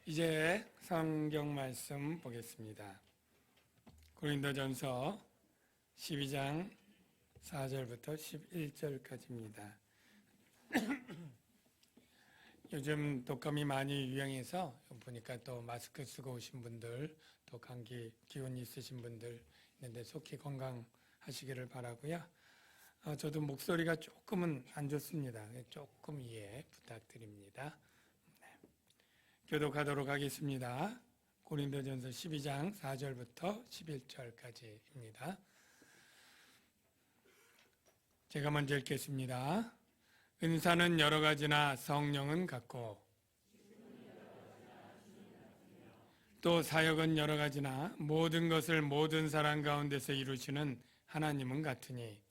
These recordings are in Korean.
이제 성경 말씀 보겠습니다. 고린도전서 12장 4절부터 11절까지입니다. 요즘 독감이 많이 유행해서 보니까 또 마스크 쓰고 오신 분들, 또 감기 기운 있으신 분들 있는데 속히 건강하시기를 바라고요. 저도 목소리가 조금은 안 좋습니다. 조금 이해 부탁드립니다. 교독하도록 하겠습니다. 고린도전서 12장 4절부터 11절까지입니다. 제가 먼저 읽겠습니다. 은사는 여러 가지나 성령은 같고 또 사역은 여러 가지나 모든 것을 모든 사람 가운데서 이루시는 하나님은 같으니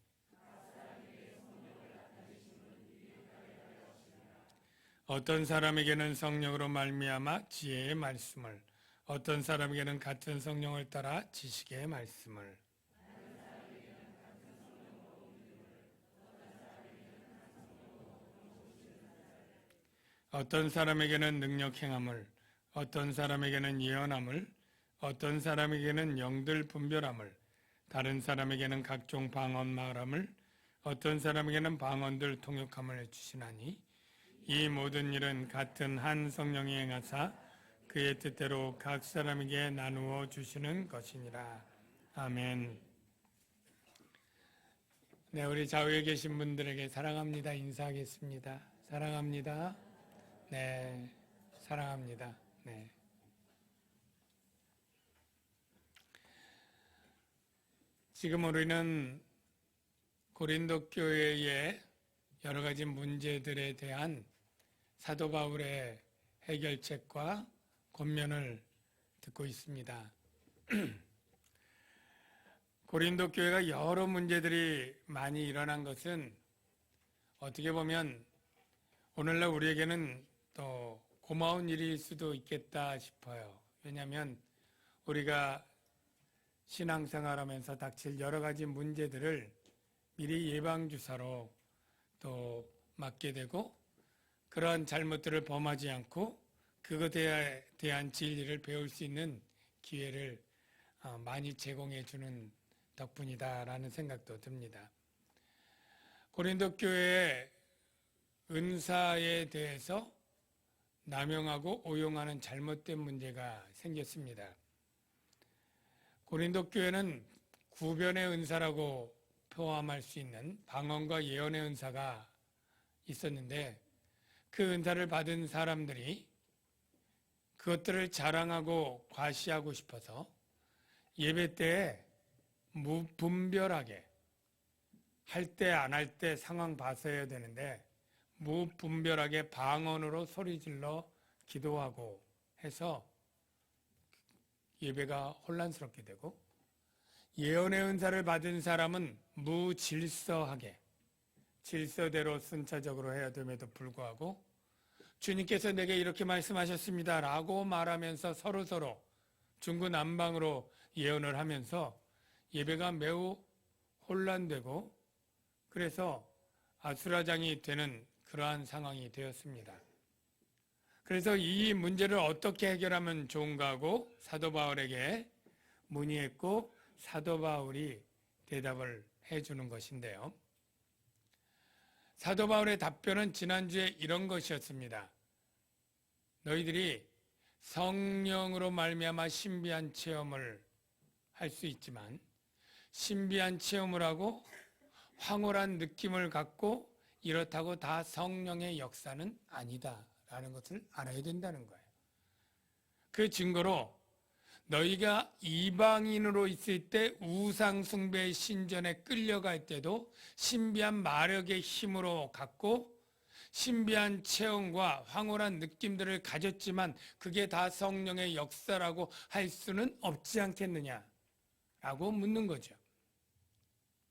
어떤 사람에게는 성령으로 말미암아 지혜의 말씀을, 어떤 사람에게는 같은 성령을 따라 지식의 말씀을, 어떤 사람에게는 능력 행함을, 어떤 사람에게는 예언함을, 어떤 사람에게는 영들 분별함을, 다른 사람에게는 각종 방언 말함을, 어떤 사람에게는 방언들 통역함을 주시나니 이 모든 일은 같은 한 성령이 행하사 그의 뜻대로 각 사람에게 나누어 주시는 것이니라. 아멘. 네, 우리 좌우에 계신 분들에게 사랑합니다 인사하겠습니다. 사랑합니다. 네, 사랑합니다. 네. 지금 우리는 고린도 교회의 여러 가지 문제들에 대한 사도 바울의 해결책과 권면을 듣고 있습니다. 고린도 교회가 여러 문제들이 많이 일어난 것은 어떻게 보면 오늘날 우리에게는 또 고마운 일일 수도 있겠다 싶어요. 왜냐하면 우리가 신앙생활하면서 닥칠 여러 가지 문제들을 미리 예방주사로 또 맞게 되고 그러한 잘못들을 범하지 않고 그것에 대한 진리를 배울 수 있는 기회를 많이 제공해 주는 덕분이다라는 생각도 듭니다. 고린도 교회의 은사에 대해서 남용하고 오용하는 잘못된 문제가 생겼습니다. 고린도 교회는 구변의 은사라고 포함할 수 있는 방언과 예언의 은사가 있었는데 그 은사를 받은 사람들이 그것들을 자랑하고 과시하고 싶어서 예배 때에 무분별하게 할 때 안 할 때 상황 봐서 해야 되는데 무분별하게 방언으로 소리질러 기도하고 해서 예배가 혼란스럽게 되고 예언의 은사를 받은 사람은 무질서하게 질서대로 순차적으로 해야 됨에도 불구하고 주님께서 내게 이렇게 말씀하셨습니다 라고 말하면서 서로서로 중구난방으로 예언을 하면서 예배가 매우 혼란되고 그래서 아수라장이 되는 그러한 상황이 되었습니다. 그래서 이 문제를 어떻게 해결하면 좋은가 하고 사도 바울에게 문의했고 사도 바울이 대답을 해주는 것인데요. 사도 바울의 답변은 지난주에 이런 것이었습니다. 너희들이 성령으로 말미암아 신비한 체험을 할 수 있지만 신비한 체험을 하고 황홀한 느낌을 갖고 이렇다고 다 성령의 역사는 아니다라는 것을 알아야 된다는 거예요. 그 증거로 너희가 이방인으로 있을 때 우상 숭배의 신전에 끌려갈 때도 신비한 마력의 힘으로 갖고 신비한 체험과 황홀한 느낌들을 가졌지만 그게 다 성령의 역사라고 할 수는 없지 않겠느냐라고 묻는 거죠.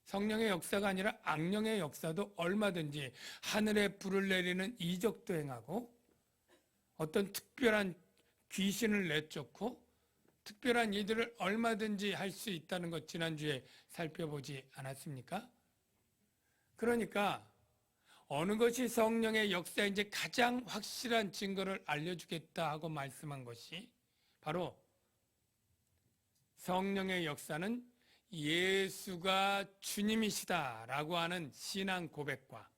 성령의 역사가 아니라 악령의 역사도 얼마든지 하늘에 불을 내리는 이적도 행하고 어떤 특별한 귀신을 내쫓고 특별한 일들을 얼마든지 할 수 있다는 것 지난주에 살펴보지 않았습니까? 그러니까 어느 것이 성령의 역사인지 가장 확실한 증거를 알려주겠다 하고 말씀한 것이 바로 성령의 역사는 예수가 주님이시다라고 하는 신앙 고백과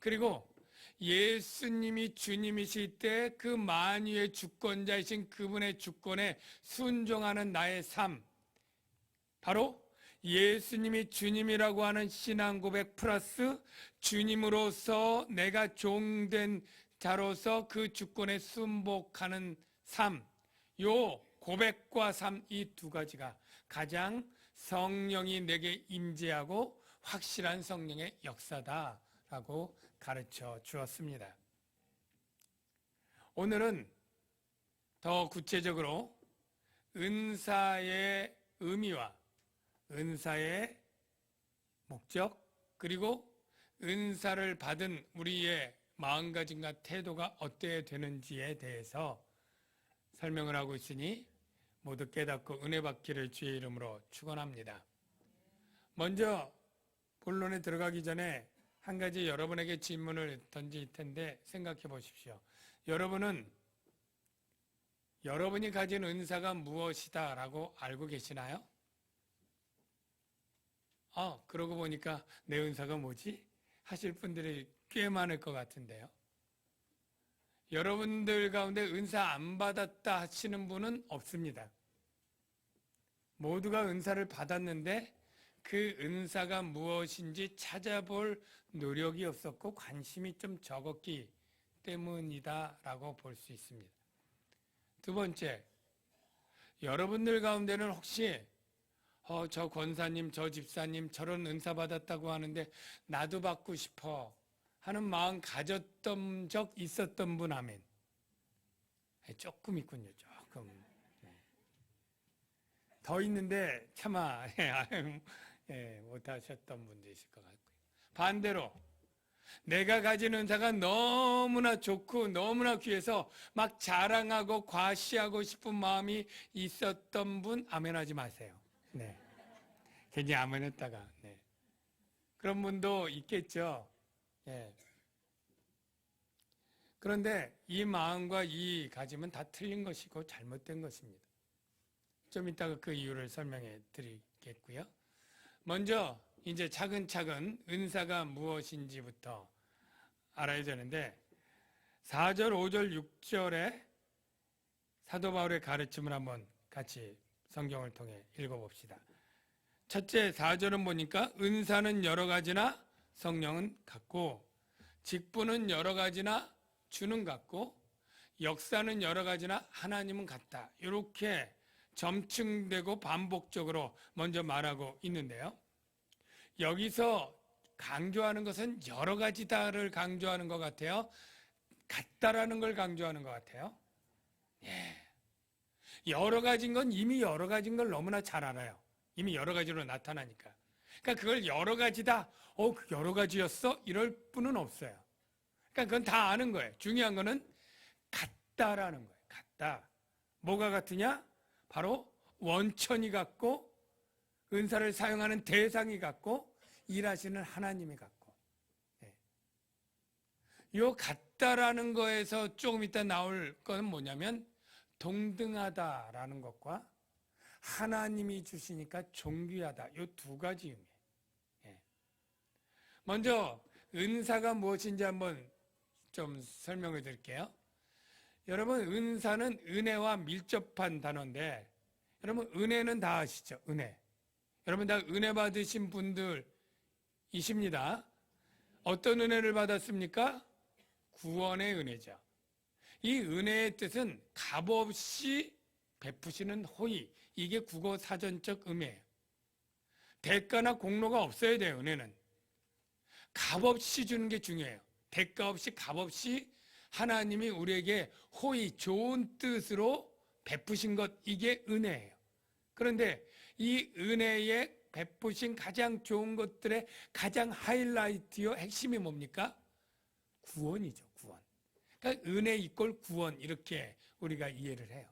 그리고 예수님이 주님이실 때 그 만유의 주권자이신 그분의 주권에 순종하는 나의 삶, 바로 예수님이 주님이라고 하는 신앙 고백 플러스 주님으로서 내가 종된 자로서 그 주권에 순복하는 삶, 요 고백과 삶 이 두 가지가 가장 성령이 내게 임재하고 확실한 성령의 역사다라고 가르쳐 주었습니다. 오늘은 더 구체적으로 은사의 의미와 은사의 목적 그리고 은사를 받은 우리의 마음가짐과 태도가 어때야 되는지에 대해서 설명을 하고 있으니 모두 깨닫고 은혜 받기를 주의 이름으로 축원합니다. 먼저 본론에 들어가기 전에 한 가지 여러분에게 질문을 던질 텐데 생각해 보십시오. 여러분은 여러분이 가진 은사가 무엇이다 라고 알고 계시나요? 그러고 보니까 내 은사가 뭐지? 하실 분들이 꽤 많을 것 같은데요. 여러분들 가운데 은사 안 받았다 하시는 분은 없습니다. 모두가 은사를 받았는데 그 은사가 무엇인지 찾아볼 노력이 없었고 관심이 좀 적었기 때문이다라고 볼 수 있습니다. 두 번째, 여러분들 가운데는 혹시 저 권사님, 저 집사님 저런 은사 받았다고 하는데 나도 받고 싶어 하는 마음 가졌던 적 있었던 분 아멘. 조금 있군요. 조금. 더 있는데 차마 못하셨던 분도 있을 것 같고요. 반대로 내가 가진 은사가 너무나 좋고 너무나 귀해서 막 자랑하고 과시하고 싶은 마음이 있었던 분 아멘하지 마세요. 네. 괜히 아멘했다가 그런 분도 있겠죠. 그런데 이 마음과 이 가짐은 다 틀린 것이고 잘못된 것입니다. 좀 이따가 그 이유를 설명해 드리겠고요. 먼저 이제 차근차근 은사가 무엇인지부터 알아야 되는데 4절, 5절, 6절에 사도 바울의 가르침을 한번 같이 성경을 통해 읽어봅시다. 첫째 4절은 보니까 은사는 여러 가지나 성령은 같고 직분은 여러 가지나 주는 같고 역사는 여러 가지나 하나님은 같다. 이렇게 점층되고 반복적으로 먼저 말하고 있는데요. 여기서 강조하는 것은 여러 가지다를 강조하는 것 같아요. 같다라는 걸 강조하는 것 같아요. 여러 가지인 건 이미 여러 가지인 걸 너무나 잘 알아요. 이미 여러 가지로 나타나니까. 그러니까 그걸 여러 가지다. 여러 가지였어? 이럴 뿐은 없어요. 그러니까 그건 다 아는 거예요. 중요한 거는 같다라는 거예요. 같다. 뭐가 같으냐? 바로 원천이 같고 은사를 사용하는 대상이 같고 일하시는 하나님이 같고. 요 같다라는 거에서 조금 이따 나올 건 뭐냐면 동등하다라는 것과 하나님이 주시니까 존귀하다. 이 두 가지 의미예요. 먼저 은사가 무엇인지 한번 좀 설명해 드릴게요. 여러분 은사는 은혜와 밀접한 단어인데 여러분 은혜는 다 아시죠? 은혜. 여러분 다 은혜 받으신 분들이십니다. 어떤 은혜를 받았습니까? 구원의 은혜죠. 이 은혜의 뜻은 값없이 베푸시는 호의. 이게 국어 사전적 의미예요. 대가나 공로가 없어야 돼요. 은혜는. 값없이 주는 게 중요해요. 대가 없이 값없이 하나님이 우리에게 호의 좋은 뜻으로 베푸신 것 이게 은혜예요. 그런데 이 은혜에 베푸신 가장 좋은 것들의 가장 하이라이트요 핵심이 뭡니까? 구원이죠. 구원. 그러니까 은혜 이꼴 구원 이렇게 우리가 이해를 해요.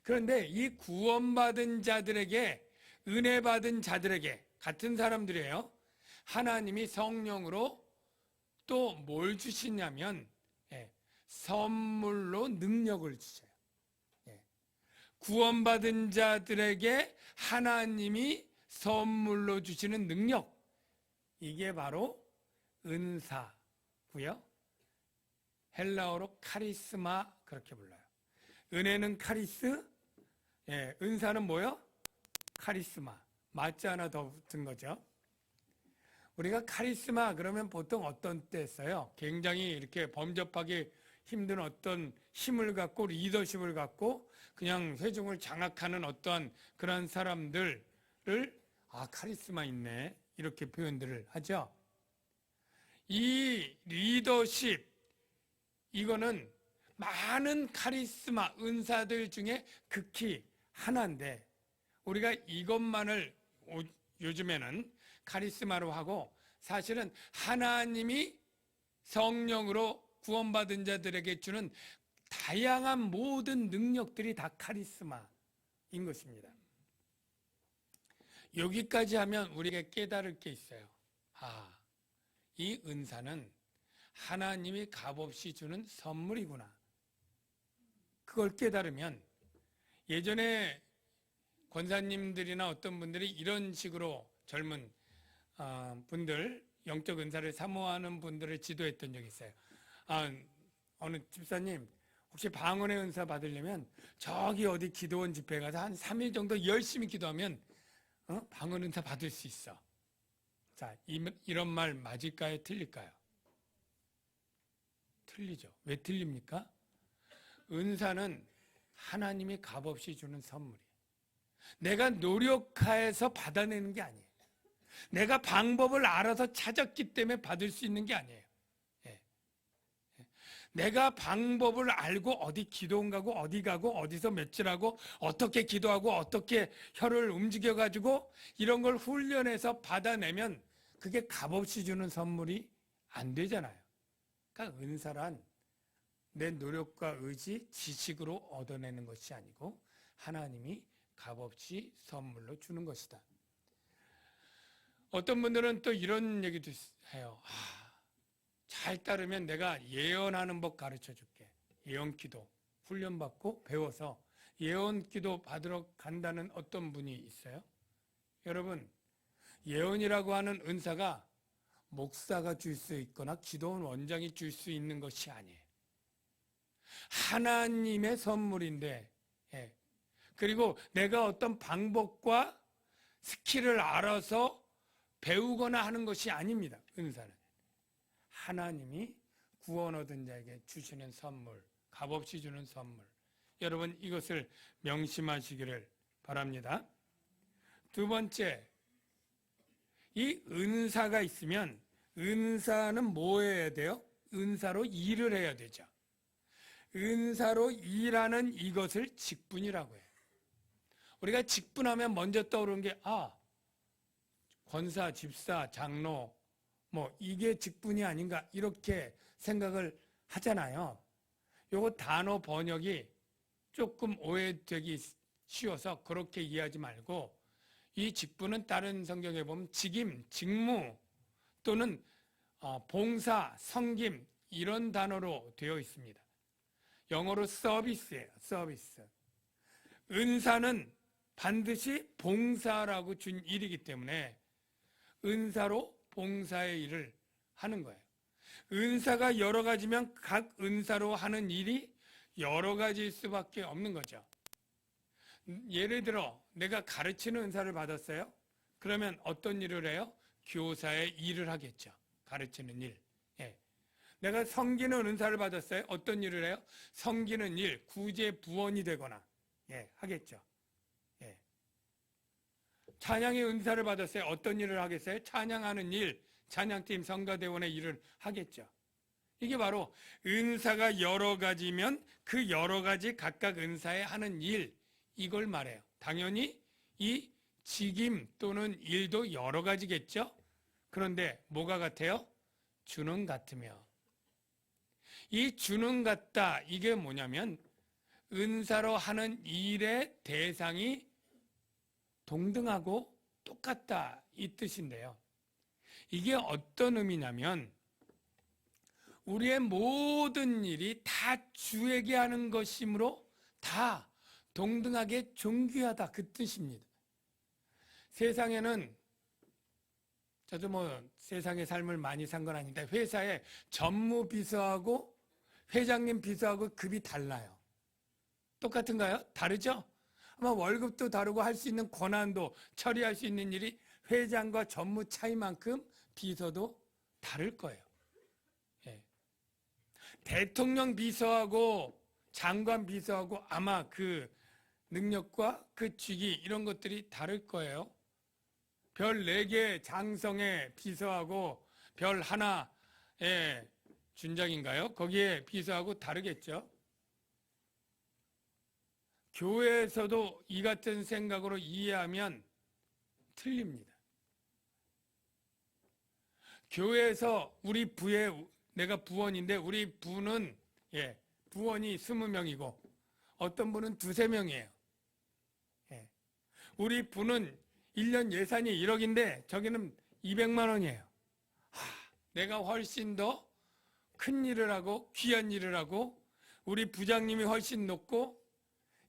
그런데 이 구원받은 자들에게 은혜 받은 자들에게 같은 사람들이에요. 하나님이 성령으로 또 뭘 주시냐면 선물로 능력을 주셔요. 구원받은 자들에게 하나님이 선물로 주시는 능력, 이게 바로 은사고요. 헬라어로 카리스마 그렇게 불러요. 은혜는 카리스, 은사는 뭐요? 카리스마. 맞자 하나 더 붙은 거죠. 우리가 카리스마 그러면 보통 어떤 때 써요? 굉장히 이렇게 범접하기 힘든 어떤 힘을 갖고 리더십을 갖고 그냥 회중을 장악하는 어떤 그런 사람들을 카리스마 있네 이렇게 표현들을 하죠. 이 리더십 이거는 많은 카리스마 은사들 중에 극히 하나인데 우리가 이것만을 요즘에는 카리스마로 하고 사실은 하나님이 성령으로 구원받은 자들에게 주는 다양한 모든 능력들이 다 카리스마인 것입니다. 여기까지 하면 우리에게 깨달을 게 있어요. 이 은사는 하나님이 값없이 주는 선물이구나. 그걸 깨달으면 예전에 권사님들이나 어떤 분들이 이런 식으로 젊은 분들, 영적 은사를 사모하는 분들을 지도했던 적이 있어요. 어느 집사님, 혹시 방언의 은사 받으려면 저기 어디 기도원 집회 가서 한 3일 정도 열심히 기도하면 방언 은사 받을 수 있어. 자, 이런 말 맞을까요? 틀릴까요? 틀리죠. 왜 틀립니까? 은사는 하나님이 값없이 주는 선물이에요. 내가 노력해서 받아내는 게 아니에요. 내가 방법을 알아서 찾았기 때문에 받을 수 있는 게 아니에요. 내가 방법을 알고 어디 기도원 가고 어디 가고 어디서 며칠하고 어떻게 기도하고 어떻게 혀를 움직여가지고 이런 걸 훈련해서 받아내면 그게 값없이 주는 선물이 안 되잖아요. 그러니까 은사란 내 노력과 의지, 지식으로 얻어내는 것이 아니고 하나님이 값없이 선물로 주는 것이다. 어떤 분들은 또 이런 얘기도 해요. 잘 따르면 내가 예언하는 법 가르쳐 줄게. 예언기도 훈련받고 배워서 예언기도 받으러 간다는 어떤 분이 있어요. 여러분, 예언이라고 하는 은사가 목사가 줄 수 있거나 기도원 원장이 줄 수 있는 것이 아니에요. 하나님의 선물인데, 그리고 내가 어떤 방법과 스킬을 알아서 배우거나 하는 것이 아닙니다. 은사는 하나님이 구원 얻은 자에게 주시는 선물, 값없이 주는 선물. 여러분 이것을 명심하시기를 바랍니다. 두 번째, 이 은사가 있으면 은사는 뭐 해야 돼요? 은사로 일을 해야 되죠. 은사로 일하는 이것을 직분이라고 해요. 우리가 직분하면 먼저 떠오르는 게 권사, 집사, 장로 뭐 이게 직분이 아닌가 이렇게 생각을 하잖아요. 요거 단어 번역이 조금 오해되기 쉬워서 그렇게 이해하지 말고 이 직분은 다른 성경에 보면 직임, 직무 또는 봉사, 섬김 이런 단어로 되어 있습니다. 영어로 서비스예요. 서비스. 은사는 반드시 봉사라고 준 일이기 때문에 은사로 봉사의 일을 하는 거예요. 은사가 여러 가지면 각 은사로 하는 일이 여러 가지일 수밖에 없는 거죠. 예를 들어 내가 가르치는 은사를 받았어요. 그러면 어떤 일을 해요? 교사의 일을 하겠죠. 가르치는 일. 내가 섬기는 은사를 받았어요. 어떤 일을 해요? 섬기는 일, 구제부원이 되거나 하겠죠. 찬양의 은사를 받았어요. 어떤 일을 하겠어요? 찬양하는 일, 찬양팀 성가대원의 일을 하겠죠. 이게 바로 은사가 여러 가지면 그 여러 가지 각각 은사에 하는 일, 이걸 말해요. 당연히 이 직임 또는 일도 여러 가지겠죠. 그런데 뭐가 같아요? 주는 같으며. 이 주는 같다, 이게 뭐냐면 은사로 하는 일의 대상이 동등하고 똑같다 이 뜻인데요. 이게 어떤 의미냐면 우리의 모든 일이 다 주에게 하는 것이므로 다 동등하게 존귀하다, 그 뜻입니다. 세상에는 저도 세상의 삶을 많이 산 건 아닌데 회사에 전무 비서하고 회장님 비서하고 급이 달라요. 똑같은가요? 다르죠? 아마 월급도 다르고 할 수 있는 권한도, 처리할 수 있는 일이 회장과 전무 차이만큼 비서도 다를 거예요. 예. 대통령 비서하고 장관 비서하고 아마 그 능력과 그 직위 이런 것들이 다를 거예요. 별 4개 장성의 비서하고 별 하나의 준장인가요? 거기에 비서하고 다르겠죠. 교회에서도 이 같은 생각으로 이해하면 틀립니다. 교회에서 우리 부에, 내가 부원인데 우리 부는 부원이 20명이고 어떤 분은 2-3명이에요. 우리 부는 1년 예산이 1억인데 저기는 200만 원이에요. 내가 훨씬 더 큰 일을 하고 귀한 일을 하고 우리 부장님이 훨씬 높고,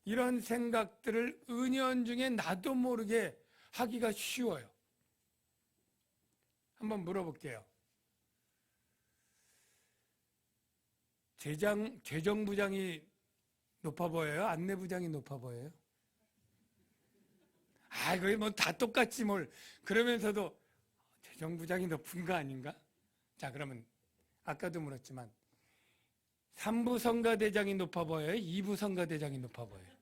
이런 생각들을 은연중에 나도 모르게 하기가 쉬워요. 한번 물어볼게요. 재정부장이 높아 보여요? 안내부장이 높아 보여요? 거의 다 똑같지 뭘. 그러면서도 재정부장이 높은 거 아닌가? 자, 그러면 아까도 물었지만 3부 성가대장이 높아 보여요? 2부 성가대장이 높아 보여요?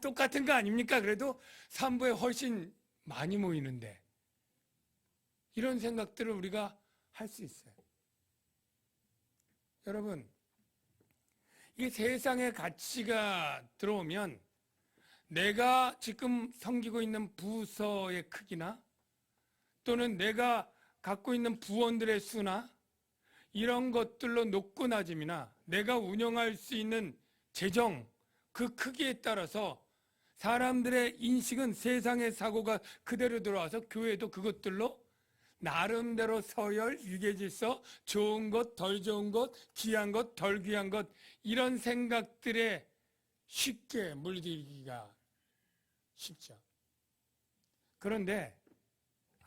똑같은 거 아닙니까? 그래도 3부에 훨씬 많이 모이는데. 이런 생각들을 우리가 할 수 있어요. 여러분, 이 세상의 가치가 들어오면 내가 지금 섬기고 있는 부서의 크기나 또는 내가 갖고 있는 부원들의 수나 이런 것들로 높고 낮음이나 내가 운영할 수 있는 재정, 그 크기에 따라서 사람들의 인식은, 세상의 사고가 그대로 들어와서 교회도 그것들로 나름대로 서열, 유계질서, 좋은 것, 덜 좋은 것, 귀한 것, 덜 귀한 것, 이런 생각들에 쉽게 물들기가 쉽죠. 그런데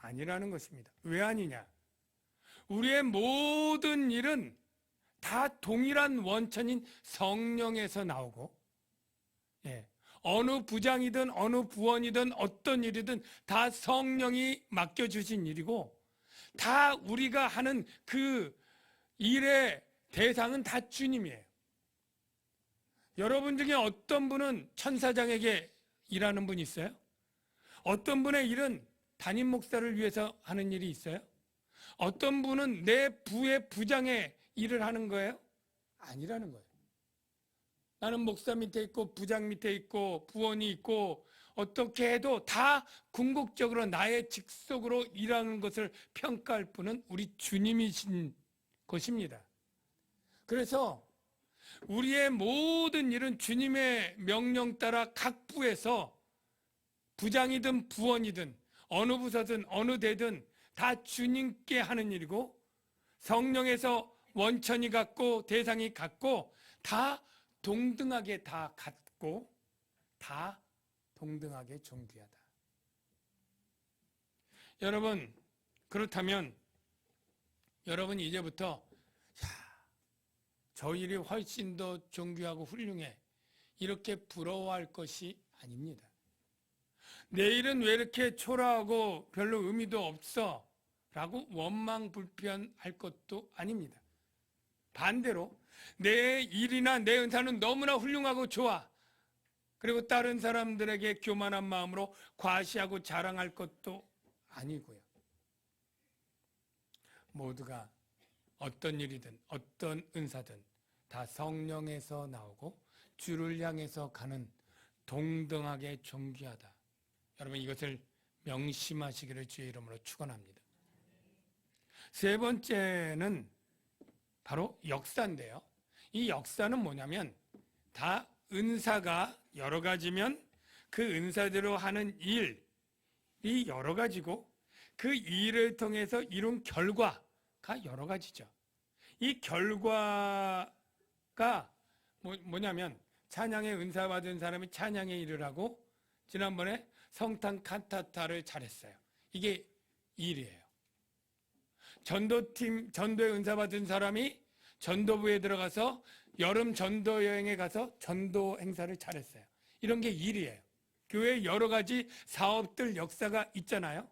아니라는 것입니다. 왜 아니냐? 우리의 모든 일은 다 동일한 원천인 성령에서 나오고, 어느 부장이든 어느 부원이든 어떤 일이든 다 성령이 맡겨주신 일이고, 다 우리가 하는 그 일의 대상은 다 주님이에요. 여러분 중에 어떤 분은 천사장에게 일하는 분이 있어요? 어떤 분의 일은 담임 목사를 위해서 하는 일이 있어요? 어떤 분은 내 부의 부장의 일을 하는 거예요? 아니라는 거예요. 나는 목사 밑에 있고 부장 밑에 있고 부원이 있고 어떻게 해도 다 궁극적으로 나의 직속으로 일하는 것을 평가할 분은 우리 주님이신 것입니다. 그래서 우리의 모든 일은 주님의 명령 따라 각 부에서 부장이든 부원이든 어느 부서든 어느 대든 다 주님께 하는 일이고, 성령에서 원천이 같고 대상이 같고 다 동등하게 다 같고 다 동등하게 존귀하다. 여러분, 그렇다면 여러분이 이제부터 저 일이 훨씬 더 존귀하고 훌륭해, 이렇게 부러워할 것이 아닙니다. 내 일은 왜 이렇게 초라하고 별로 의미도 없어 라고 원망불편할 것도 아닙니다. 반대로 내 일이나 내 은사는 너무나 훌륭하고 좋아, 그리고 다른 사람들에게 교만한 마음으로 과시하고 자랑할 것도 아니고요. 모두가 어떤 일이든 어떤 은사든 다 성령에서 나오고 주를 향해서 가는 동등하게 존귀하다. 여러분, 이것을 명심하시기를 주의 이름으로 축원합니다. 세 번째는 바로 역사인데요. 이 역사는 뭐냐면 다 은사가 여러 가지면 그 은사대로 하는 일이 여러 가지고 그 일을 통해서 이룬 결과가 여러 가지죠. 이 결과가 뭐냐면 찬양의 은사 받은 사람이 찬양의 일을 하고 지난번에 성탄 칸타타를 잘했어요. 이게 일이에요. 전도의 은사 받은 사람이 전도부에 들어가서 여름 전도 여행에 가서 전도 행사를 잘했어요. 이런 게 일이에요. 교회에 여러 가지 사업들 역사가 있잖아요.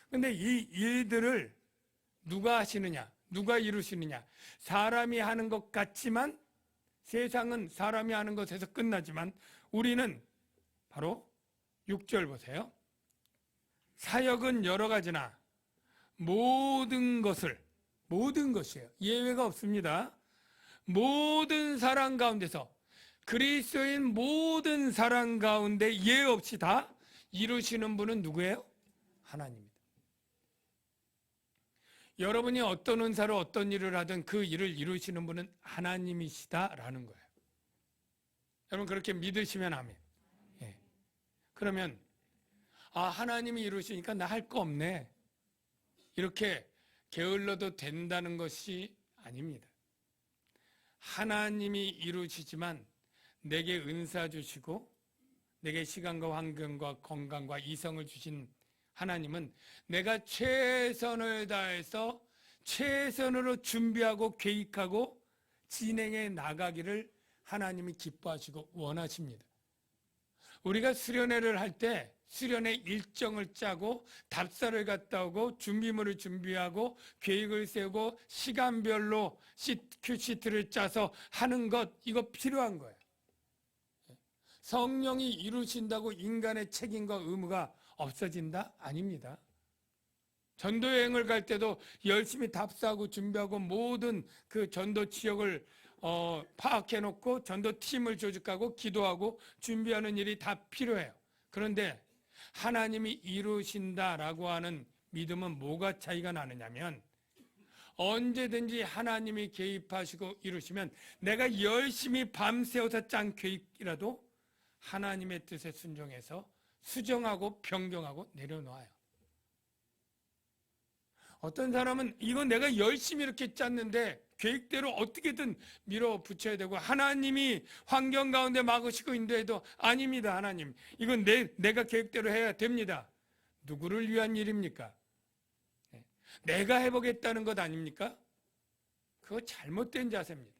근데 이 일들을 누가 하시느냐, 누가 이루시느냐, 사람이 하는 것 같지만 세상은 사람이 하는 것에서 끝나지만 우리는 바로 6절 보세요. 사역은 여러 가지나 모든 것이에요. 예외가 없습니다. 모든 사람 가운데서 그리스도인 모든 사람 가운데 예외 없이 다 이루시는 분은 누구예요? 하나님입니다. 여러분이 어떤 은사로 어떤 일을 하든 그 일을 이루시는 분은 하나님이시다라는 거예요. 여러분 그렇게 믿으시면 아멘. 예. 그러면 하나님이 이루시니까 나 할 거 없네. 이렇게 게을러도 된다는 것이 아닙니다. 하나님이 이루시지만 내게 은사 주시고 내게 시간과 환경과 건강과 이성을 주신 하나님은 내가 최선을 다해서 최선으로 준비하고 계획하고 진행해 나가기를 하나님이 기뻐하시고 원하십니다. 우리가 수련회를 할 때 수련회 일정을 짜고 답사를 갔다 오고 준비물을 준비하고 계획을 세우고 시간별로 큐시트를 짜서 하는 것, 이거 필요한 거예요. 성령이 이루신다고 인간의 책임과 의무가 없어진다? 아닙니다. 전도여행을 갈 때도 열심히 답사하고 준비하고 모든 그 전도 지역을 파악해놓고 전도팀을 조직하고 기도하고 준비하는 일이 다 필요해요. 그런데 하나님이 이루신다라고 하는 믿음은 뭐가 차이가 나느냐면 언제든지 하나님이 개입하시고 이루시면 내가 열심히 밤새워서 짠 계획이라도 하나님의 뜻에 순종해서 수정하고 변경하고 내려놓아요. 어떤 사람은 이건 내가 열심히 이렇게 짰는데 계획대로 어떻게든 밀어붙여야 되고 하나님이 환경 가운데 막으시고 인도해도 아닙니다. 하나님 이건 내가 계획대로 해야 됩니다. 누구를 위한 일입니까? 내가 해보겠다는 것 아닙니까? 그거 잘못된 자세입니다.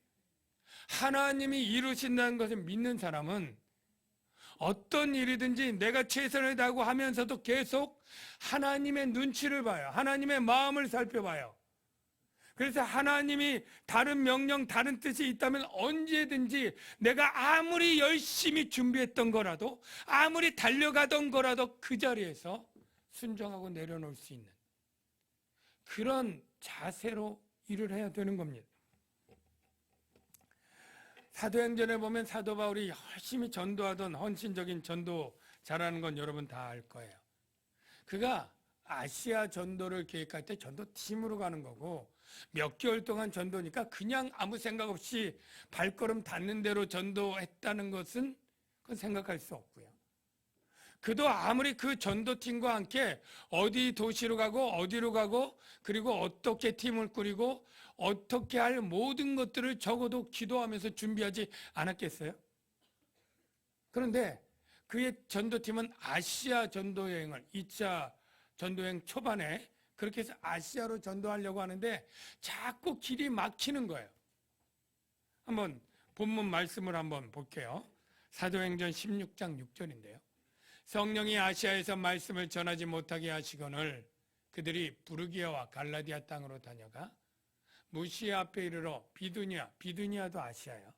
하나님이 이루신다는 것을 믿는 사람은 어떤 일이든지 내가 최선을 다하고 하면서도 계속 하나님의 눈치를 봐요. 하나님의 마음을 살펴봐요. 그래서 하나님이 다른 명령, 다른 뜻이 있다면 언제든지 내가 아무리 열심히 준비했던 거라도 아무리 달려가던 거라도 그 자리에서 순종하고 내려놓을 수 있는 그런 자세로 일을 해야 되는 겁니다. 사도행전에 보면 사도 바울이 열심히 전도하던 헌신적인 전도 잘하는 건 여러분 다 알 거예요. 그가 아시아 전도를 계획할 때 전도팀으로 가는 거고 몇 개월 동안 전도니까 그냥 아무 생각 없이 발걸음 닿는 대로 전도했다는 것은 그건 생각할 수 없고요. 그도 아무리 그 전도팀과 함께 어디 도시로 가고 어디로 가고 그리고 어떻게 팀을 꾸리고 어떻게 할 모든 것들을 적어도 기도하면서 준비하지 않았겠어요? 그런데 그의 전도팀은 아시아 전도여행을 2차 전도여행 초반에 그렇게 해서 아시아로 전도하려고 하는데 자꾸 길이 막히는 거예요. 한번 본문 말씀을 한번 볼게요. 사도행전 16장 6절인데요. 성령이 아시아에서 말씀을 전하지 못하게 하시거늘 그들이 부르기아와 갈라디아 땅으로 다녀가 무시아 앞에 이르러 비두니아도 아시아요.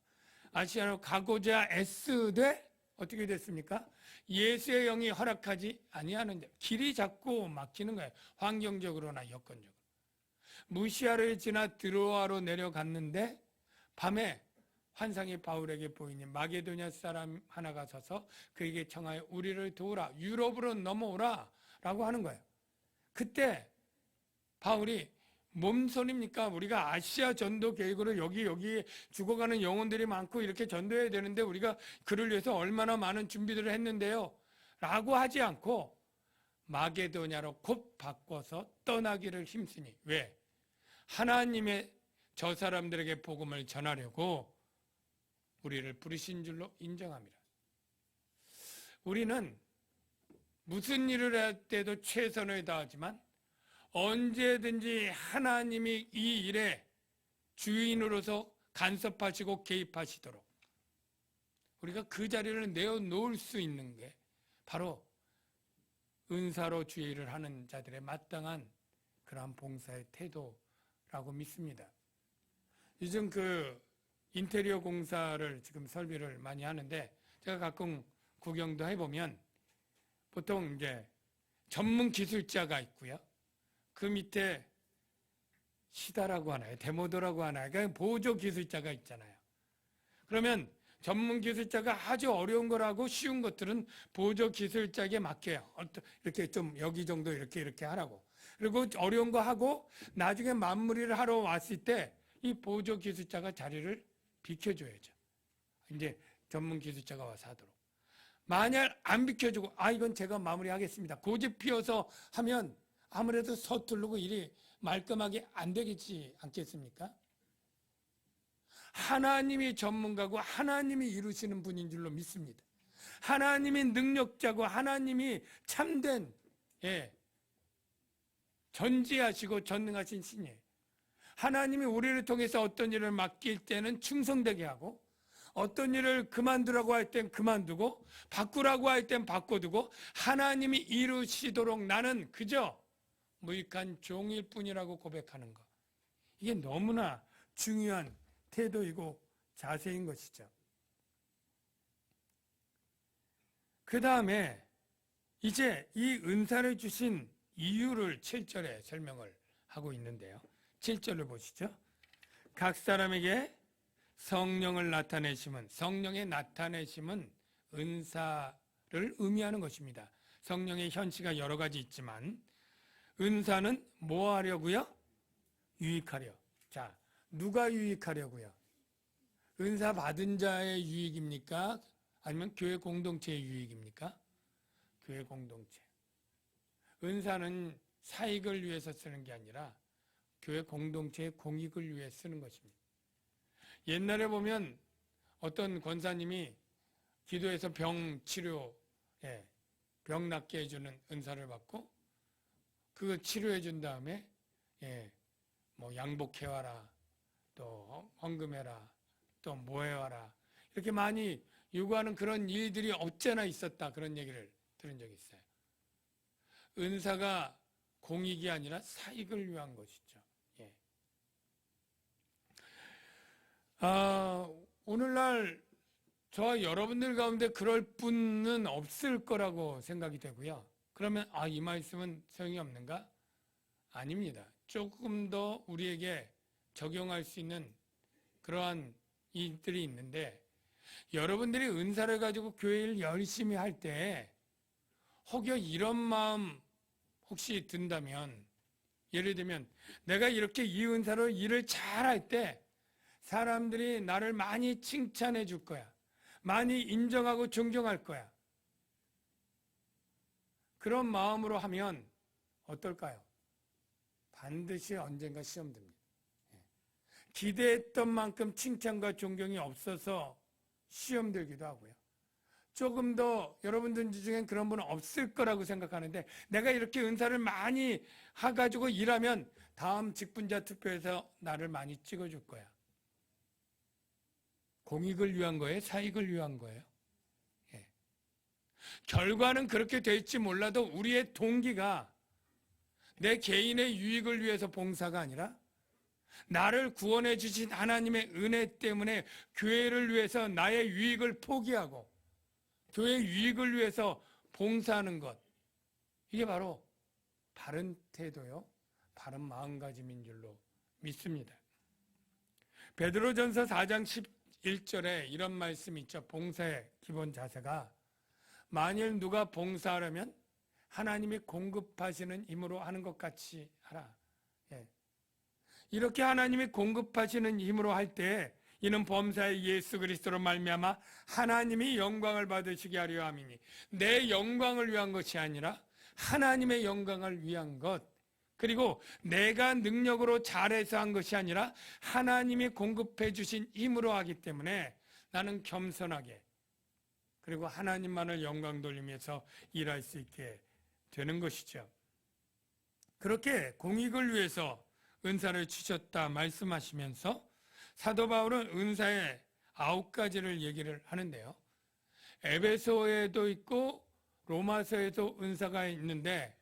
아시아로 가고자 애쓰되 어떻게 됐습니까? 예수의 영이 허락하지 아니하는 자. 길이 자꾸 막히는 거예요. 환경적으로나 여건적으로. 무시아를 지나 드로아로 내려갔는데 밤에 환상이 바울에게 보이니 마게도냐 사람 하나가 서서 그에게 청하여 우리를 도우라. 유럽으로 넘어오라 라고 하는 거예요. 그때 바울이 뭔 소리입니까? 우리가 아시아 전도 계획으로 여기 죽어가는 영혼들이 많고 이렇게 전도해야 되는데 우리가 그를 위해서 얼마나 많은 준비들을 했는데요 라고 하지 않고 마게도냐로 곧 바꿔서 떠나기를 힘쓰니. 왜? 하나님의 저 사람들에게 복음을 전하려고 우리를 부르신 줄로 인정합니다. 우리는 무슨 일을 할 때도 최선을 다하지만 언제든지 하나님이 이 일에 주인으로서 간섭하시고 개입하시도록 우리가 그 자리를 내어놓을 수 있는 게 바로 은사로 주의 일을 하는 자들의 마땅한 그러한 봉사의 태도라고 믿습니다. 요즘 그 인테리어 공사를 지금 설비를 많이 하는데 제가 가끔 구경도 해보면 보통 이제 전문 기술자가 있고요. 그 밑에 시다라고 하나요? 데모도라고 하나요? 그러니까 보조 기술자가 있잖아요. 그러면 전문 기술자가 아주 어려운 거라고 쉬운 것들은 보조 기술자에게 맡겨요. 이렇게 좀 여기 정도 이렇게 하라고. 그리고 어려운 거 하고 나중에 마무리를 하러 왔을 때 이 보조 기술자가 자리를 비켜줘야죠. 이제 전문 기술자가 와서 하도록. 만약 안 비켜주고 이건 제가 마무리하겠습니다. 고집 피워서 하면 아무래도 서투르고 일이 말끔하게 안 되겠지 않겠습니까? 하나님이 전문가고 하나님이 이루시는 분인 줄로 믿습니다. 하나님이 능력자고 하나님이 참된 전지하시고 전능하신 신이에요. 하나님이 우리를 통해서 어떤 일을 맡길 때는 충성되게 하고 어떤 일을 그만두라고 할 땐 그만두고 바꾸라고 할 땐 바꿔두고 하나님이 이루시도록 나는 그저 무익한 종일 뿐이라고 고백하는 것. 이게 너무나 중요한 태도이고 자세인 것이죠. 그 다음에 이제 이 은사를 주신 이유를 7절에 설명을 하고 있는데요. 7절을 보시죠. 각 사람에게 성령을 나타내심은, 성령의 나타내심은 은사를 의미하는 것입니다. 성령의 현시가 여러 가지 있지만 은사는 뭐 하려고요? 유익하려. 자, 누가 유익하려고요? 은사 받은 자의 유익입니까? 아니면 교회 공동체의 유익입니까? 교회 공동체. 은사는 사익을 위해서 쓰는 게 아니라 교회 공동체의 공익을 위해 쓰는 것입니다. 옛날에 보면 어떤 권사님이 기도해서 병 치료, 병 낫게 해주는 은사를 받고 그거 치료해 준 다음에 뭐 양복해와라, 또 헌금해라, 또 뭐해와라 이렇게 많이 요구하는 그런 일들이 없잖아 있었다 그런 얘기를 들은 적이 있어요. 은사가 공익이 아니라 사익을 위한 것이죠. 오늘날 저와 여러분들 가운데 그럴 분은 없을 거라고 생각이 되고요. 그러면 이 말씀은 소용이 없는가? 아닙니다. 조금 더 우리에게 적용할 수 있는 그러한 일들이 있는데 여러분들이 은사를 가지고 교회를 열심히 할 때 혹여 이런 마음 혹시 든다면 예를 들면 내가 이렇게 이 은사로 일을 잘할 때 사람들이 나를 많이 칭찬해 줄 거야. 많이 인정하고 존경할 거야. 그런 마음으로 하면 어떨까요? 반드시 언젠가 시험 듭니다. 기대했던 만큼 칭찬과 존경이 없어서 시험 들기도 하고요. 조금 더 여러분들 중엔 그런 분은 없을 거라고 생각하는데 내가 이렇게 은사를 많이 해가지고 일하면 다음 직분자 투표에서 나를 많이 찍어줄 거야. 공익을 위한 거예요? 사익을 위한 거예요? 결과는 그렇게 될지 몰라도 우리의 동기가 내 개인의 유익을 위해서 봉사가 아니라 나를 구원해 주신 하나님의 은혜 때문에 교회를 위해서 나의 유익을 포기하고 교회의 유익을 위해서 봉사하는 것, 이게 바로 바른 태도요, 바른 마음가짐인 줄로 믿습니다. 베드로전서 4장 11절에 이런 말씀이 있죠. 봉사의 기본 자세가 만일 누가 봉사하려면 하나님이 공급하시는 힘으로 하는 것 같이 하라. 이렇게 하나님이 공급하시는 힘으로 할 때 이는 범사의 예수 그리스도로 말미암아 하나님이 영광을 받으시게 하려 함이니 내 영광을 위한 것이 아니라 하나님의 영광을 위한 것, 그리고 내가 능력으로 잘해서 한 것이 아니라 하나님이 공급해 주신 힘으로 하기 때문에 나는 겸손하게, 그리고 하나님만을 영광 돌리면서 일할 수 있게 되는 것이죠. 그렇게 공익을 위해서 은사를 주셨다 말씀하시면서 사도 바울은 은사의 9가지를 얘기를 하는데요. 에베소에도 있고 로마서에도 은사가 있는데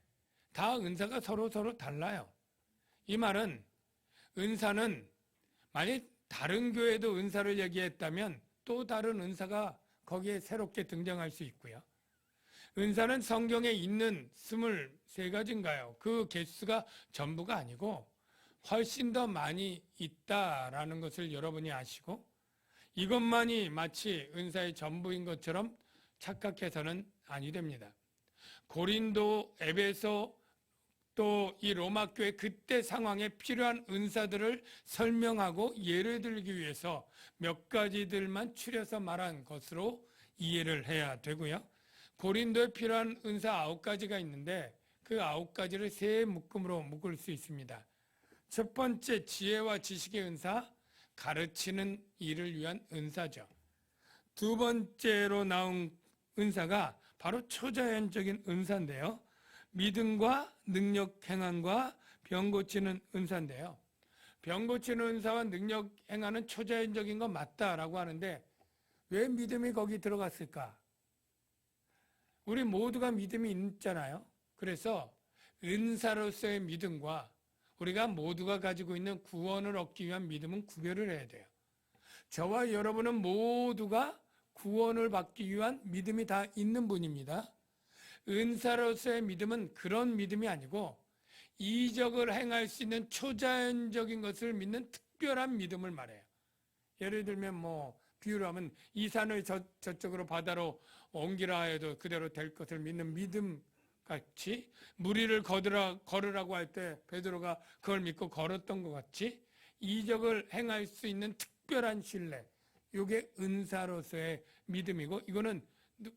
다 은사가 서로 달라요. 이 말은 은사는 만약 다른 교회도 은사를 얘기했다면 또 다른 은사가 거기에 새롭게 등장할 수 있고요. 은사는 성경에 있는 23가지인가요? 그 개수가 전부가 아니고 훨씬 더 많이 있다라는 것을 여러분이 아시고, 이것만이 마치 은사의 전부인 것처럼 착각해서는 아니 됩니다. 고린도, 에베소, 또 이 로마 교회 그때 상황에 필요한 은사들을 설명하고 예를 들기 위해서 몇 가지들만 추려서 말한 것으로 이해를 해야 되고요. 고린도에 필요한 은사 9가지가 있는데 그 9가지를 세 묶음으로 묶을 수 있습니다. 첫 번째, 지혜와 지식의 은사, 가르치는 일을 위한 은사죠. 두 번째로 나온 은사가 바로 초자연적인 은사인데요. 믿음과 능력 행함과 병 고치는 은사인데요. 병 고치는 은사와 능력 행하는 초자연적인 건 맞다라고 하는데 왜 믿음이 거기 들어갔을까? 우리 모두가 믿음이 있잖아요. 그래서 은사로서의 믿음과 우리가 모두가 가지고 있는 구원을 얻기 위한 믿음은 구별을 해야 돼요. 저와 여러분은 모두가 구원을 받기 위한 믿음이 다 있는 분입니다. 은사로서의 믿음은 그런 믿음이 아니고 이적을 행할 수 있는 초자연적인 것을 믿는 특별한 믿음을 말해요. 예를 들면 비유를 하면 이 산을 저쪽으로 바다로 옮기라 해도 그대로 될 것을 믿는 믿음 같이, 무리를 걸으라고 할 때 베드로가 그걸 믿고 걸었던 것 같이 이적을 행할 수 있는 특별한 신뢰, 이게 은사로서의 믿음이고, 이거는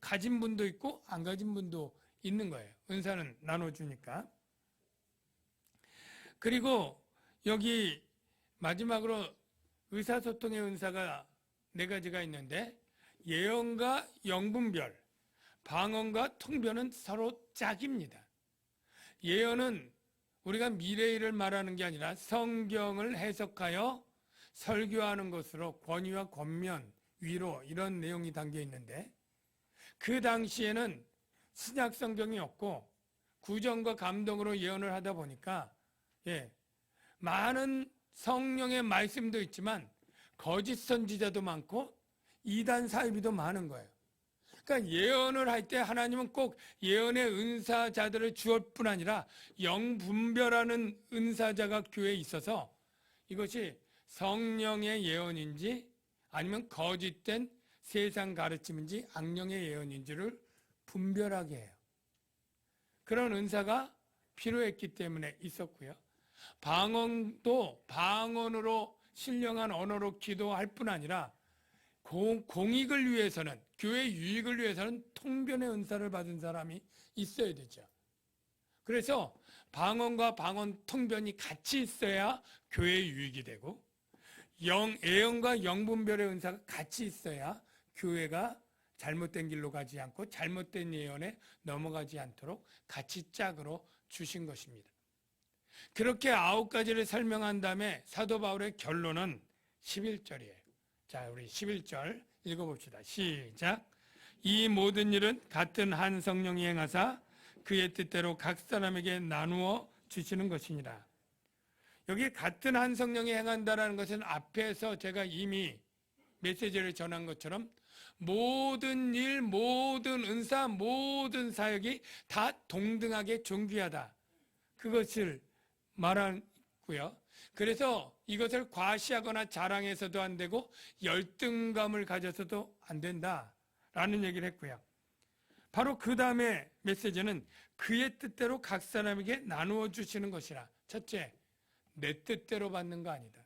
가진 분도 있고 안 가진 분도 있는 거예요. 은사는 나눠주니까. 그리고 여기 마지막으로 의사소통의 은사가 4가지가 있는데, 예언과 영분별, 방언과 통변은 서로 짝입니다. 예언은 우리가 미래일을 말하는 게 아니라 성경을 해석하여 설교하는 것으로 권위와 권면, 위로 이런 내용이 담겨 있는데, 그 당시에는 신약 성경이 없고 구정과 감동으로 예언을 하다 보니까 많은 성령의 말씀도 있지만 거짓 선지자도 많고 이단 사이비도 많은 거예요. 그러니까 예언을 할 때 하나님은 꼭 예언의 은사자들을 주을 뿐 아니라 영분별하는 은사자가 교회에 있어서 이것이 성령의 예언인지 아니면 거짓된 세상 가르침인지 악령의 예언인지를 분별하게 해요. 그런 은사가 필요했기 때문에 있었고요. 방언도 방언으로 신령한 언어로 기도할 뿐 아니라 공익을 위해서는, 교회 유익을 위해서는 통변의 은사를 받은 사람이 있어야 되죠. 그래서 방언과 방언 통변이 같이 있어야 교회 유익이 되고, 예언과 영분별의 은사가 같이 있어야 교회가 잘못된 길로 가지 않고 잘못된 예언에 넘어가지 않도록 같이 짝으로 주신 것입니다. 그렇게 9가지를 설명한 다음에 사도 바울의 결론은 11절이에요. 자, 우리 11절 읽어봅시다. 시작. 이 모든 일은 같은 한 성령이 행하사 그의 뜻대로 각 사람에게 나누어 주시는 것이니라. 여기 같은 한 성령이 행한다는 것은 앞에서 제가 이미 메시지를 전한 것처럼 모든 일, 모든 은사, 모든 사역이 다 동등하게 존귀하다, 그것을 말하고요. 그래서 이것을 과시하거나 자랑해서도 안 되고 열등감을 가져서도 안 된다라는 얘기를 했고요. 바로 그 다음에 메시지는 그의 뜻대로 각 사람에게 나누어 주시는 것이라. 첫째, 내 뜻대로 받는 거 아니다.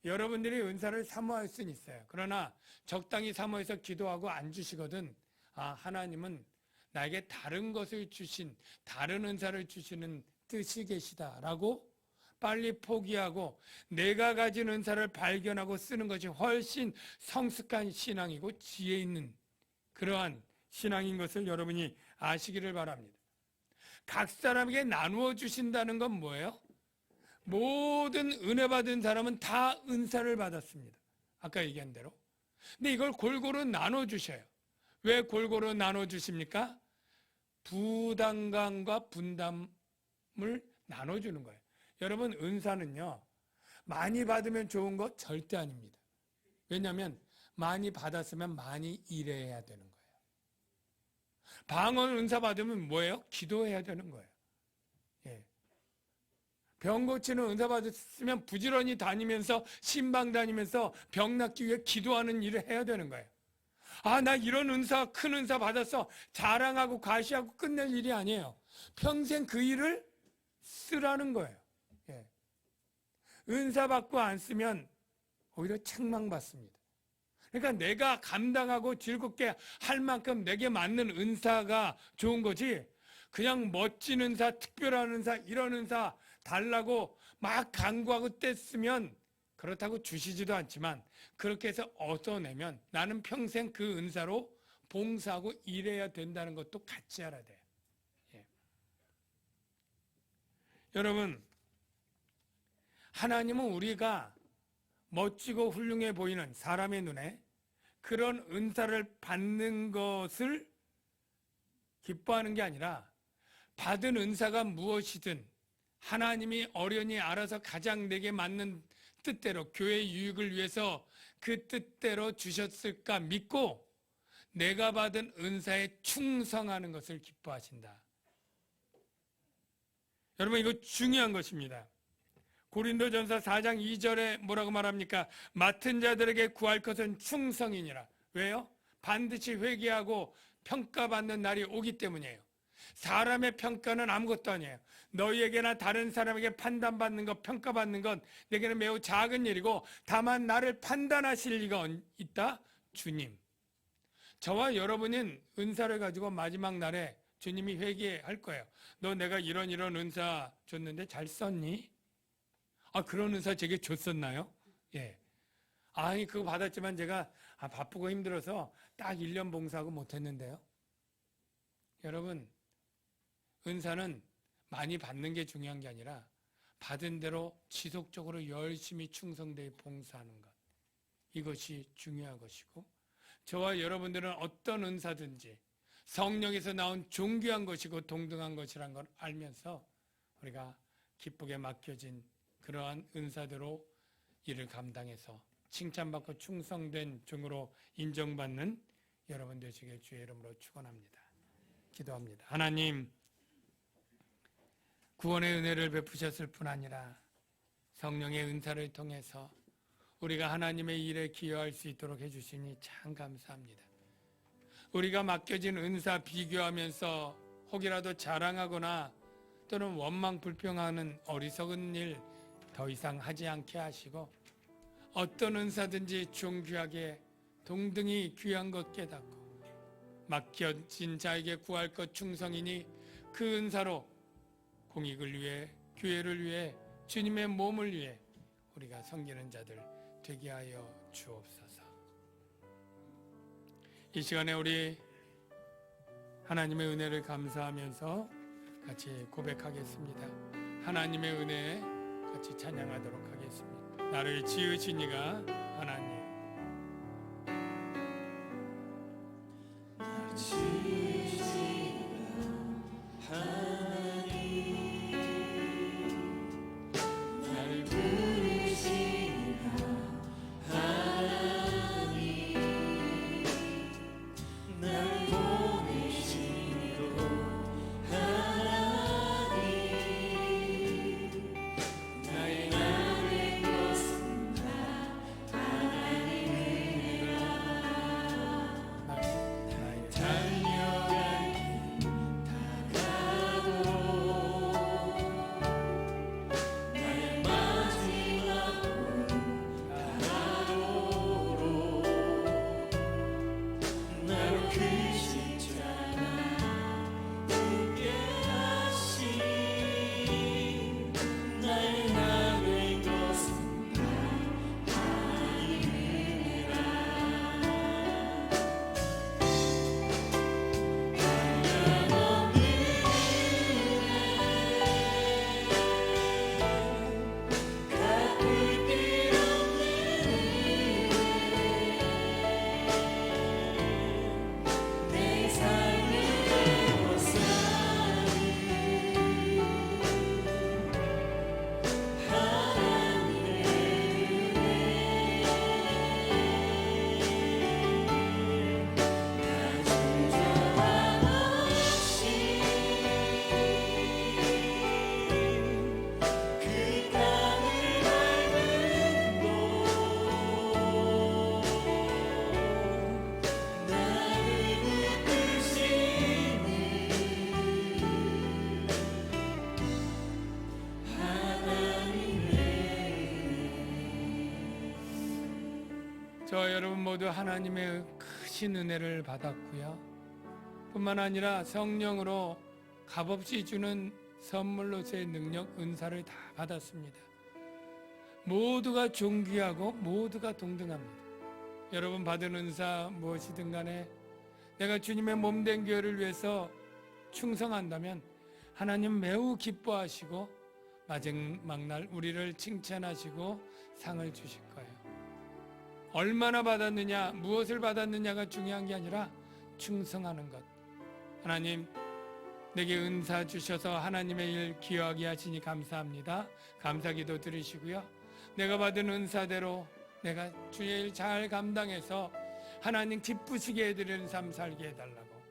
여러분들이 은사를 사모할 수는 있어요. 그러나 적당히 사모해서 기도하고 안 주시거든, 하나님은 나에게 다른 것을 주신, 다른 은사를 주시는 뜻이 계시다라고 빨리 포기하고 내가 가진 은사를 발견하고 쓰는 것이 훨씬 성숙한 신앙이고 지혜 있는 그러한 신앙인 것을 여러분이 아시기를 바랍니다. 각 사람에게 나누어 주신다는 건 뭐예요? 모든 은혜 받은 사람은 다 은사를 받았습니다. 아까 얘기한 대로. 근데 이걸 골고루 나눠 주셔요. 왜 골고루 나눠 주십니까? 부담감과 분담을 나눠 주는 거예요. 여러분, 은사는요, 많이 받으면 좋은 거 절대 아닙니다. 왜냐하면 많이 받았으면 많이 일해야 되는 거예요. 방언 은사 받으면 뭐예요? 기도해야 되는 거예요. 예. 병 고치는 은사 받았으면 부지런히 다니면서 신방 다니면서 병 낫기 위해 기도하는 일을 해야 되는 거예요. 아, 나 이런 은사, 큰 은사 받았어. 자랑하고 과시하고 끝낼 일이 아니에요. 평생 그 일을 쓰라는 거예요. 예. 은사 받고 안 쓰면 오히려 책망받습니다. 그러니까 내가 감당하고 즐겁게 할 만큼 내게 맞는 은사가 좋은 거지, 그냥 멋진 은사, 특별한 은사, 이런 은사 달라고 막 간구하고 떼쓰면 그렇다고 주시지도 않지만 그렇게 해서 얻어내면 나는 평생 그 은사로 봉사하고 일해야 된다는 것도 같이 알아야 돼요. 예. 여러분, 하나님은 우리가 멋지고 훌륭해 보이는 사람의 눈에 그런 은사를 받는 것을 기뻐하는 게 아니라 받은 은사가 무엇이든 하나님이 어련히 알아서 가장 내게 맞는 뜻대로 교회의 유익을 위해서 그 뜻대로 주셨을까 믿고 내가 받은 은사에 충성하는 것을 기뻐하신다. 여러분, 이거 중요한 것입니다. 고린도전서 4장 2절에 뭐라고 말합니까? 맡은 자들에게 구할 것은 충성이니라. 왜요? 반드시 회개하고 평가받는 날이 오기 때문이에요. 사람의 평가는 아무것도 아니에요. 너희에게나 다른 사람에게 판단받는 것, 평가받는 건 내게는 매우 작은 일이고 다만 나를 판단하실 리가 있다? 주님. 저와 여러분은 은사를 가지고 마지막 날에 주님이 회개할 거예요. 너 내가 이런 은사 줬는데 잘 썼니? 아, 그런 은사 제게 줬었나요? 예. 아니, 그거 받았지만 제가 바쁘고 힘들어서 딱 1년 봉사하고 못했는데요. 여러분, 은사는 많이 받는 게 중요한 게 아니라 받은 대로 지속적으로 열심히 충성되어 봉사하는 것, 이것이 중요한 것이고, 저와 여러분들은 어떤 은사든지 성령에서 나온 존귀한 것이고 동등한 것이란 걸 알면서 우리가 기쁘게 맡겨진 그러한 은사대로 일을 감당해서 칭찬받고 충성된 종으로 인정받는 여러분 되시길 주의 이름으로 축원합니다. 기도합니다. 하나님, 구원의 은혜를 베푸셨을 뿐 아니라 성령의 은사를 통해서 우리가 하나님의 일에 기여할 수 있도록 해주시니 참 감사합니다. 우리가 맡겨진 은사 비교하면서 혹이라도 자랑하거나 또는 원망 불평하는 어리석은 일 더 이상 하지 않게 하시고 어떤 은사든지 존귀하게 동등히 귀한 것 깨닫고 맡겨진 자에게 구할 것 충성이니 그 은사로 공익을 위해, 교회를 위해, 주님의 몸을 위해 우리가 섬기는 자들 되게 하여 주옵소서. 이 시간에 우리 하나님의 은혜를 감사하면서 같이 고백하겠습니다. 하나님의 은혜에 같이 찬양하도록 하겠습니다. 나를 지으신 이가 하나님, 나를 지으신 이가 하나님, 나를 부르신 이가 하나님, 나를 보내신 이도 하나님, 나의 나를 것은 다 하나님의 은혜라. 달려갈 길 다 모두 하나님의 크신 은혜를 받았고요. 뿐만 아니라 성령으로 값없이 주는 선물로서의 능력, 은사를 다 받았습니다. 모두가 존귀하고 모두가 동등합니다. 여러분 받은 은사 무엇이든 간에 내가 주님의 몸된 교회를 위해서 충성한다면 하나님 매우 기뻐하시고 마지막 날 우리를 칭찬하시고 상을 주실 거예요. 얼마나 받았느냐, 무엇을 받았느냐가 중요한 게 아니라 충성하는 것. 하나님, 내게 은사 주셔서 하나님의 일 기여하게 하시니 감사합니다. 감사기도 드리시고요. 내가 받은 은사대로 내가 주의 일 잘 감당해서 하나님 기쁘시게 해드리는 삶 살게 해달라고,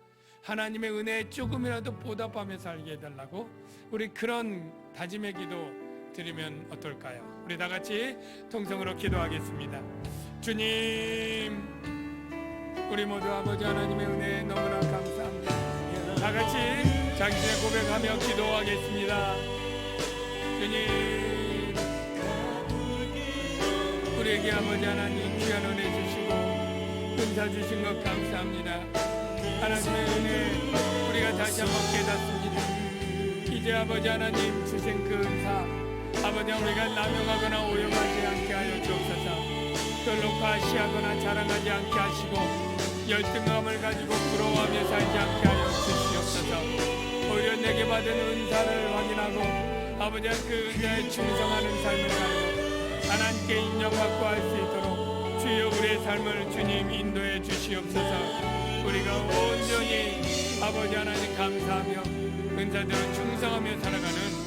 하나님의 은혜에 조금이라도 보답하며 살게 해달라고 우리 그런 다짐의 기도 드리면 어떨까요? 우리 다 같이 통성으로 기도하겠습니다. 주님, 우리 모두 아버지 하나님의 은혜에 너무나 감사합니다. 다 같이 자기의 고백하며 기도하겠습니다. 주님, 우리에게 아버지 하나님 귀한 은혜 주시고 은사 주신 것 감사합니다. 하나님의 은혜 우리가 다시 한번 깨닫습니다. 이제 아버지 하나님 주신 그 은사, 아버지 우리가 남용하거나 오용하지 않게 하여 주옵소서. 별로 과시하거나 자랑하지 않게 하시고 열등감을 가지고 부러워하며 살지 않게 하여 주시옵소서. 오히려 내게 받은 은사를 확인하고 아버지 그 은사에 충성하는 삶을 살고 하나님께 인정받고 할 수 있도록 주여 우리의 삶을 주님 인도해 주시옵소서. 우리가 온전히 아버지 하나님 감사하며 은사대로 충성하며 살아가는